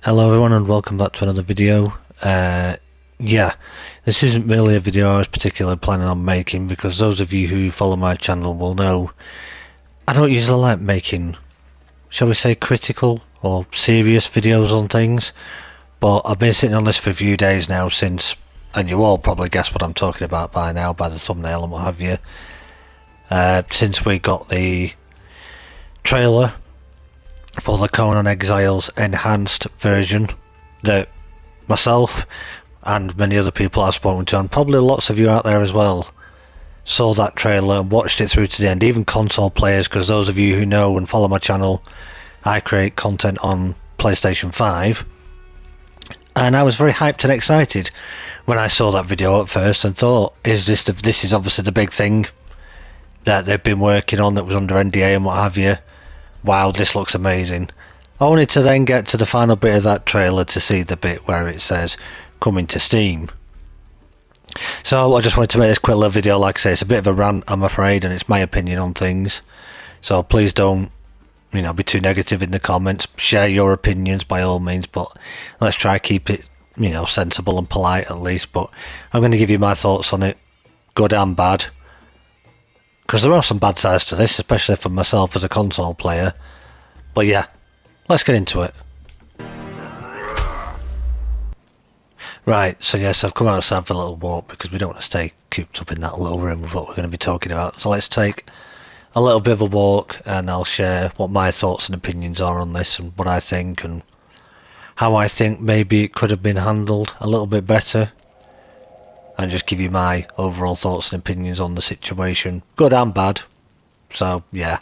Hello everyone and welcome back to another video. Yeah, this isn't really a video I was particularly planning on making because those of you who follow my channel will know I don't usually like making, shall we say, critical or serious videos on things, but I've been sitting on this for a few days now since, and you all probably guess what I'm talking about by now by the thumbnail and what have you, since we got the trailer for the Conan Exiles enhanced version that myself and many other people I've spoken to, and probably lots of you out there as well, saw that trailer and watched it through to the end, even console players, because those of you who know and follow my channel, I create content on PlayStation 5, and I was very hyped and excited when I saw that video at first and thought, this is obviously the big thing that they've been working on that was under NDA and what have you. Wow, this looks amazing. Only to then get to the final bit of that trailer to see the bit where it says coming to Steam. So I just wanted to make this quick little video. Like I say, it's a bit of a rant, I'm afraid, and it's my opinion on things. So please don't, be too negative in the comments. Share your opinions by all means, but let's try to keep it, sensible and polite at least. But I'm going to give you my thoughts on it, good and bad. Because there are some bad sides to this, especially for myself as a console player. But yeah, let's get into it. Right, so yes, I've come outside for a little walk because we don't want to stay cooped up in that little room with what we're going to be talking about. So let's take a little bit of a walk and I'll share what my thoughts and opinions are on this and what I think and how I think maybe it could have been handled a little bit better. And just give you my overall thoughts and opinions on the situation, good and bad. So yeah,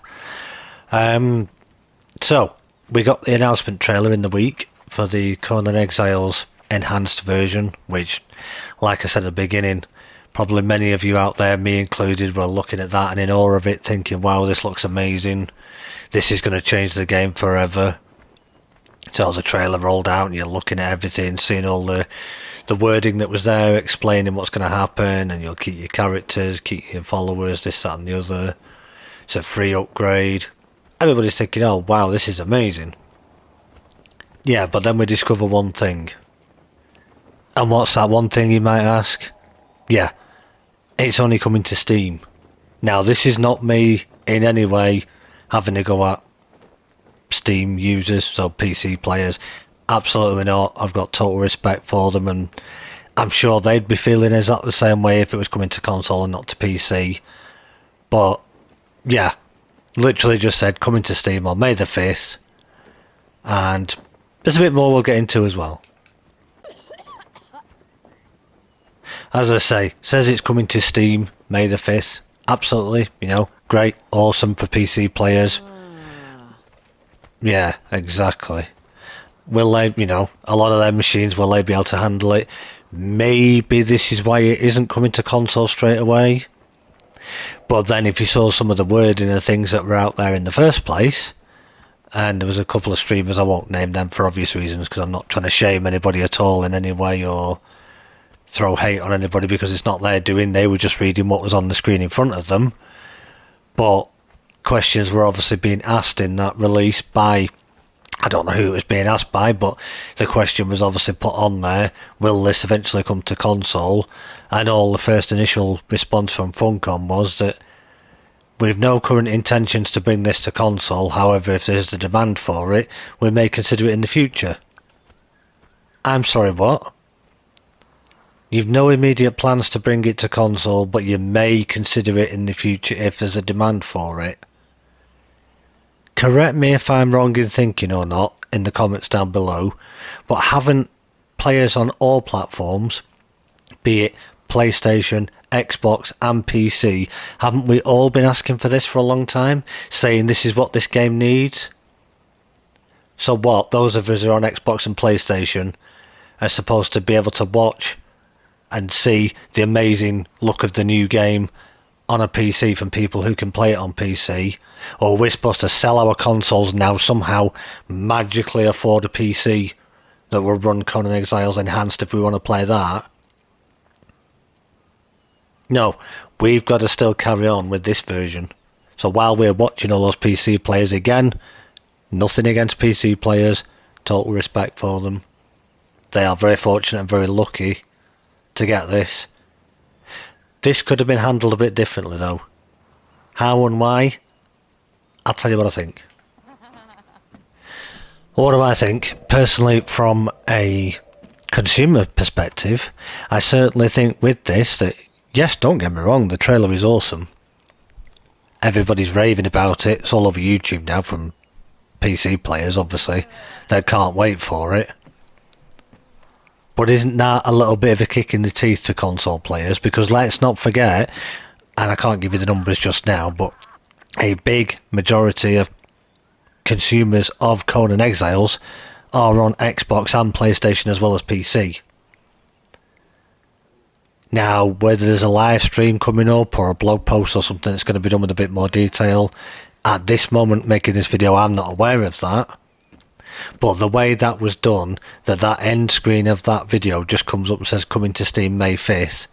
so we got the announcement trailer in the week for the Conan Exiles enhanced version, which, like I said at the beginning, probably many of you out there, me included, were looking at that and in awe of it, thinking, wow, this looks amazing, this is going to change the game forever. So as the trailer rolled out and you're looking at everything, seeing all the wording that was there explaining what's going to happen, and you'll keep your characters, keep your followers, this, that and the other. It's a free upgrade. Everybody's thinking, oh wow, this is amazing. Yeah, but then we discover one thing. And what's that one thing, you might ask? Yeah, it's only coming to Steam. Now this is not me in any way having to go at Steam users, so PC players. Absolutely not. I've got total respect for them, and I'm sure they'd be feeling exactly the same way if it was coming to console and not to PC. But yeah, literally just said coming to Steam on May the 5th, and there's a bit more we'll get into as well. As I say, says it's coming to Steam May the 5th. Absolutely, great, awesome for PC players. Yeah, exactly. Will they, a lot of their machines, will they be able to handle it? Maybe this is why it isn't coming to console straight away. But then if you saw some of the wording and things that were out there in the first place, and there was a couple of streamers, I won't name them for obvious reasons because I'm not trying to shame anybody at all in any way or throw hate on anybody because it's not their doing, they were just reading what was on the screen in front of them. But questions were obviously being asked in that release by, I don't know who it was being asked by, but the question was obviously put on there, will this eventually come to console? And all the first initial response from Funcom was that we've no current intentions to bring this to console, however if there's a demand for it, we may consider it in the future. I'm sorry, what? You've no immediate plans to bring it to console, but you may consider it in the future if there's a demand for it. Correct me if I'm wrong in thinking or not in the comments down below, but haven't players on all platforms, be it PlayStation, Xbox and PC, haven't we all been asking for this for a long time, saying this is what this game needs? So what, those of us who are on Xbox and PlayStation are supposed to be able to watch and see the amazing look of the new game on a PC from people who can play it on PC, or we're supposed to sell our consoles now, somehow magically afford a PC that will run Conan Exiles Enhanced if we want to play that? No, we've got to still carry on with this version. So while we're watching all those PC players, again, nothing against PC players, total respect for them. They are very fortunate and very lucky to get this. This could have been handled a bit differently though. How and why? I'll tell you what I think. What do I think? Personally, from a consumer perspective, I certainly think with this that, yes, don't get me wrong, the trailer is awesome. Everybody's raving about it. It's all over YouTube now from PC players, obviously. They can't wait for it. But isn't that a little bit of a kick in the teeth to console players? Because let's not forget, and I can't give you the numbers just now, but a big majority of consumers of Conan Exiles are on Xbox and PlayStation as well as PC. Now, whether there's a live stream coming up or a blog post or something that's going to be done with a bit more detail, at this moment making this video I'm not aware of that. But the way that was done, that end screen of that video just comes up and says coming to Steam May 5th,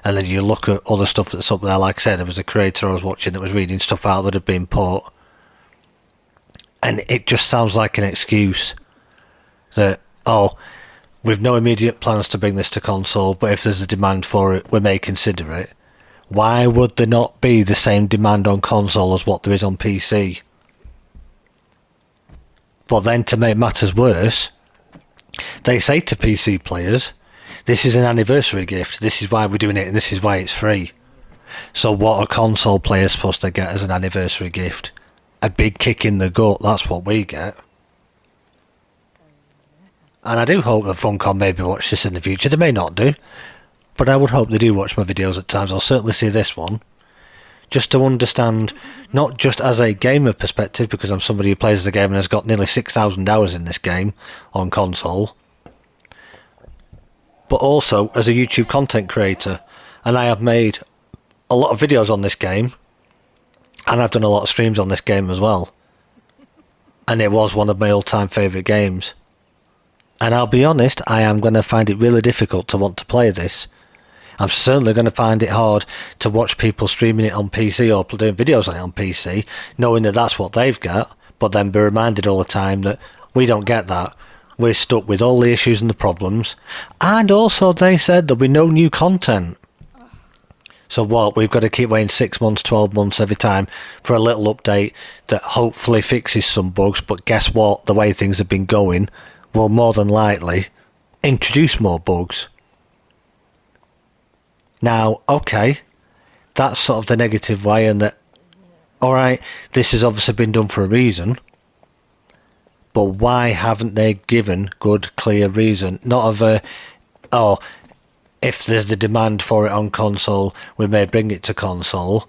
and then you look at other stuff that's up there. Like I said, there was a creator I was watching that was reading stuff out that had been put, and it just sounds like an excuse that, oh, we've no immediate plans to bring this to console, but if there's a demand for it, we may consider it. Why would there not be the same demand on console as what there is on PC? But then, to make matters worse, they say to PC players, this is an anniversary gift, this is why we're doing it, and this is why it's free. So what are console players supposed to get as an anniversary gift? A big kick in the gut, that's what we get. And I do hope that Funcom maybe watch this in the future. They may not do, but I would hope they do watch my videos at times. I'll certainly see this one, just to understand, not just as a gamer perspective, because I'm somebody who plays the game and has got nearly 6,000 hours in this game on console, but also as a YouTube content creator. And I have made a lot of videos on this game, and I've done a lot of streams on this game as well, and it was one of my all-time favourite games. And I'll be honest, I am going to find it really difficult to want to play this. I'm certainly going to find it hard to watch people streaming it on PC or doing videos on it on PC, knowing that that's what they've got, but then be reminded all the time that we don't get that. We're stuck with all the issues and the problems. And also they said there'll be no new content. So what, we've got to keep waiting 6 months, 12 months every time for a little update that hopefully fixes some bugs, but guess what, the way things have been going will more than likely introduce more bugs. Now, okay, that's sort of the negative way, and that, alright, this has obviously been done for a reason, but why haven't they given good, clear reason? Not of a, oh, if there's the demand for it on console, we may bring it to console.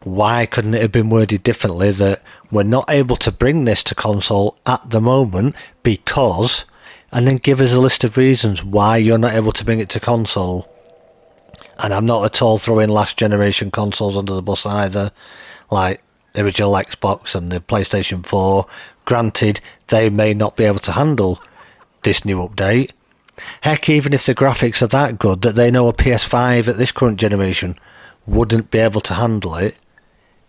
Why couldn't it have been worded differently that we're not able to bring this to console at the moment because, and then give us a list of reasons why you're not able to bring it to console? And I'm not at all throwing last generation consoles under the bus either, like the original Xbox and the PlayStation 4. Granted, they may not be able to handle this new update. Heck, even if the graphics are that good that they know a PS5 at this current generation wouldn't be able to handle it,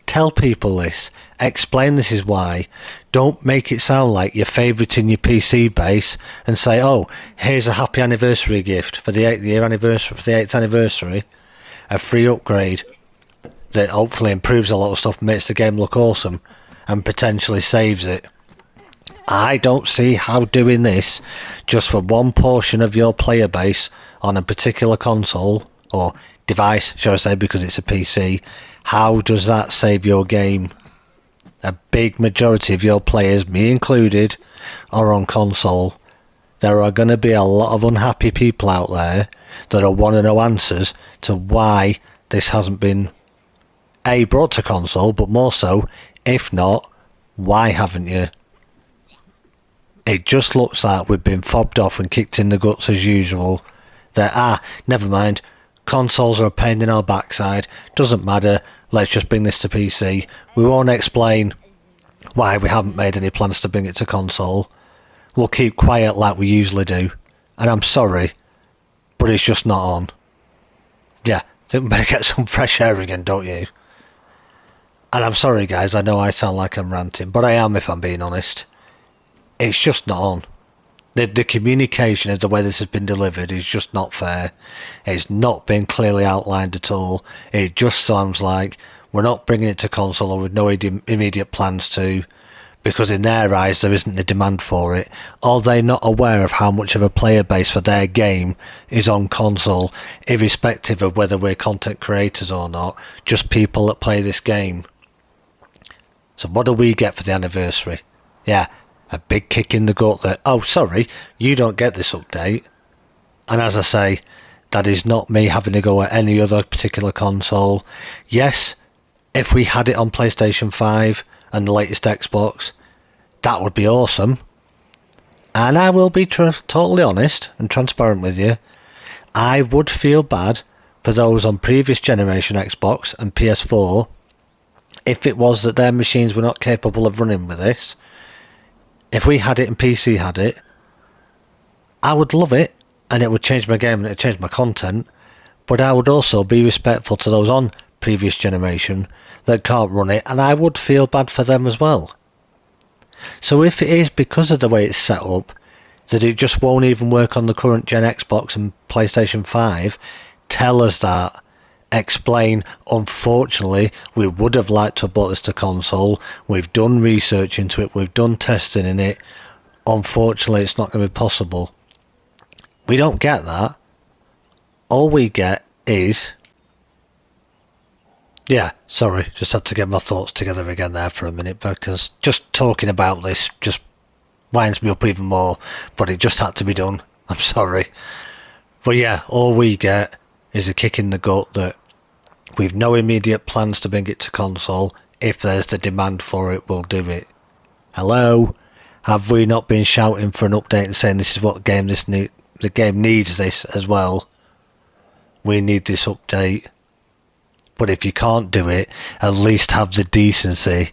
tell people this. Explain this is why. Don't make it sound like you're favouriting your PC base and say, oh, here's a happy anniversary gift for the 8th anniversary, a free upgrade that hopefully improves a lot of stuff, makes the game look awesome, and potentially saves it. I don't see how doing this just for one portion of your player base on a particular console, or device, shall I say, because it's a PC, how does that save your game? A big majority of your players, me included, are on console. There are going to be a lot of unhappy people out there that will want to know answers to why this hasn't been brought to console, but more so, if not, why haven't you? It just looks like we've been fobbed off and kicked in the guts as usual. That, never mind, consoles are a pain in our backside, doesn't matter, let's just bring this to PC. We won't explain why we haven't made any plans to bring it to console. We'll keep quiet like we usually do. And I'm sorry, but it's just not on. Yeah, I think we better get some fresh air again, don't you? And I'm sorry guys, I know I sound like I'm ranting, but I am if I'm being honest. It's just not on. The communication of the way this has been delivered is just not fair. It's not been clearly outlined at all. It just sounds like we're not bringing it to console or with no immediate plans to, because in their eyes there isn't a demand for it. Are they not aware of how much of a player base for their game is on console, irrespective of whether we're content creators or not, just people that play this game? So what do we get for the anniversary? Yeah, a big kick in the gut that, oh sorry, you don't get this update. And as I say, that is not me having to go at any other particular console. Yes, if we had it on PlayStation 5 and the latest Xbox, that would be awesome. And I will be totally honest and transparent with you. I would feel bad for those on previous generation Xbox and PS4 if it was that their machines were not capable of running with this. If we had it and PC had it, I would love it, and it would change my game and it would change my content, but I would also be respectful to those on previous generation that can't run it, and I would feel bad for them as well. So if it is because of the way it's set up that it just won't even work on the current gen Xbox and PlayStation 5, tell us that. Explain, unfortunately, we would have liked to have brought this to console. We've done research into it, we've done testing in it. Unfortunately, it's not going to be possible. We don't get that. All we get is... Yeah, sorry, just had to get my thoughts together again there for a minute, because just talking about this just winds me up even more, but it just had to be done. I'm sorry. But yeah, all we get is a kick in the gut that we've no immediate plans to bring it to console. If there's the demand for it, we'll do it. Hello? Have we not been shouting for an update and saying this is what the game needs this as well? We need this update. But if you can't do it, at least have the decency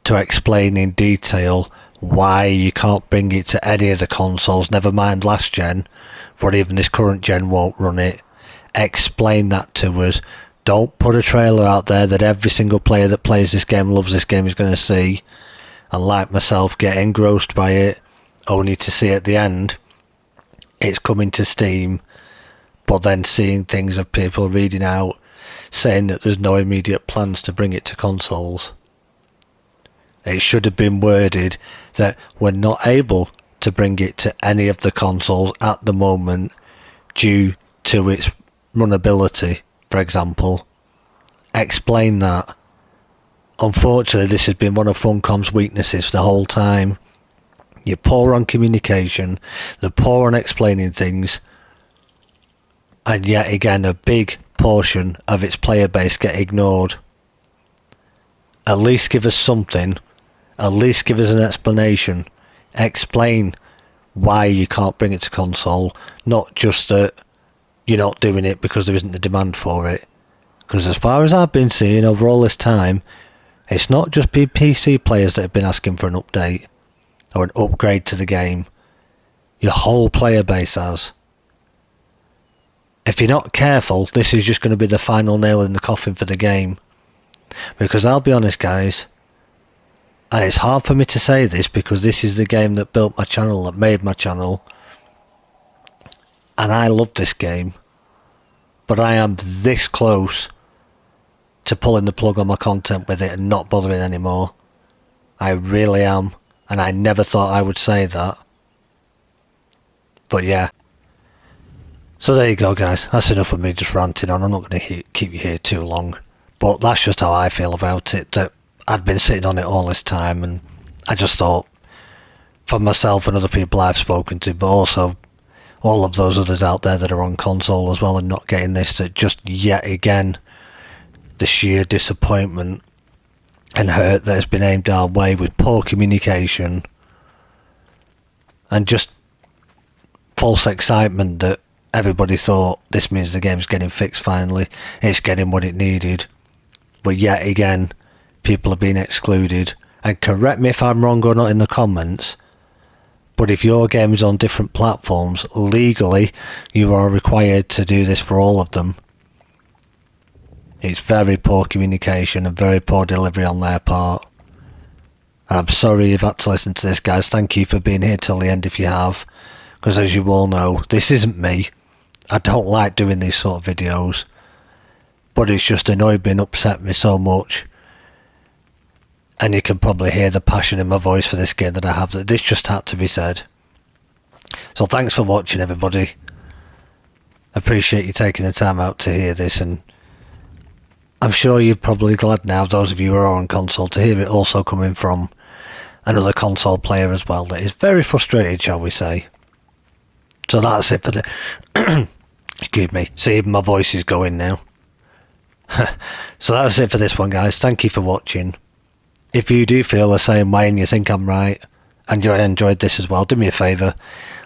to explain in detail why you can't bring it to any of the consoles, never mind last gen, but even this current gen won't run it. Explain that to us. Don't put a trailer out there that every single player that plays this game, loves this game, is going to see, and like myself, get engrossed by it, only to see at the end it's coming to Steam, but then seeing things of people reading out saying that there's no immediate plans to bring it to consoles. It should have been worded that we're not able to bring it to any of the consoles at the moment due to its runnability, for example. Explain that. Unfortunately, this has been one of Funcom's weaknesses the whole time. You're poor on communication, they're poor on explaining things, and yet again a big portion of its player base get ignored. At least give us something. At least give us an explanation. Explain why you can't bring it to console, not just that you're not doing it because there isn't a demand for it. Because as far as I've been seeing over all this time, it's not just been PC players that have been asking for an update or an upgrade to the game. Your whole player base has. If you're not careful, this is just going to be the final nail in the coffin for the game. Because I'll be honest, guys, and it's hard for me to say this because this is the game that built my channel, that made my channel, and I love this game, but I am this close to pulling the plug on my content with it and not bothering anymore. I really am, and I never thought I would say that. But yeah. So there you go, guys. That's enough of me just ranting on. I'm not going to keep you here too long. But that's just how I feel about it. That I'd been sitting on it all this time, and I just thought, for myself and other people I've spoken to, but also all of those others out there that are on console as well and not getting this, that just yet again, the sheer disappointment and hurt that has been aimed our way with poor communication and just false excitement that everybody thought this means the game's getting fixed finally, it's getting what it needed. But yet again, people are being excluded. And correct me if I'm wrong or not in the comments, but if your game is on different platforms, legally you are required to do this for all of them. It's very poor communication and very poor delivery on their part. I'm sorry you've had to listen to this, guys. Thank you for being here till the end if you have, because as you all know, this isn't me. I don't like doing these sort of videos, but it's just annoyed me and upset me so much. And you can probably hear the passion in my voice for this game that I have, that this just had to be said. So thanks for watching, everybody. Appreciate you taking the time out to hear this, and I'm sure you're probably glad now, those of you who are on console, to hear it also coming from another console player as well that is very frustrated, shall we say. So that's it for the excuse me, see, even my voice is going now. So that's it for this one, guys. Thank you for watching. If you do feel the same way and you think I'm right and you enjoyed this as well, do me a favour,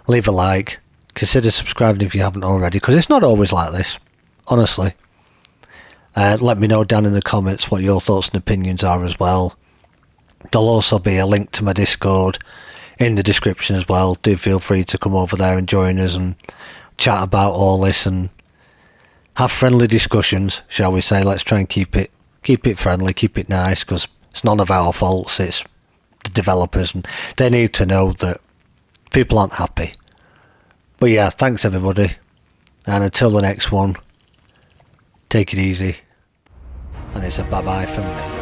leave a like, consider subscribing if you haven't already, because it's not always like this, honestly. Let me know down in the comments what your thoughts and opinions are as well. There'll also be a link to my Discord in the description as well. Do feel free to come over there and join us and chat about all this and have friendly discussions, shall we say. Let's try and keep it friendly, keep it nice, because it's none of our faults, it's the developers, and they need to know that people aren't happy. But yeah, thanks everybody, and until the next one, take it easy, and it's a bye bye from me.